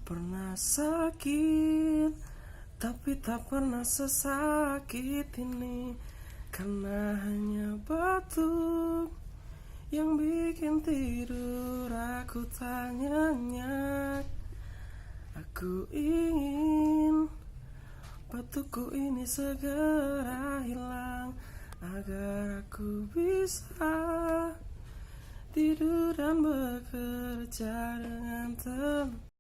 Pernah sakit, tapi tak pernah sesakit ini. Karena hanya batuk yang bikin tidur aku tak nyenyak. Aku ingin batukku ini segera hilang, agar aku bisa tidur dan bekerja dengan tenang.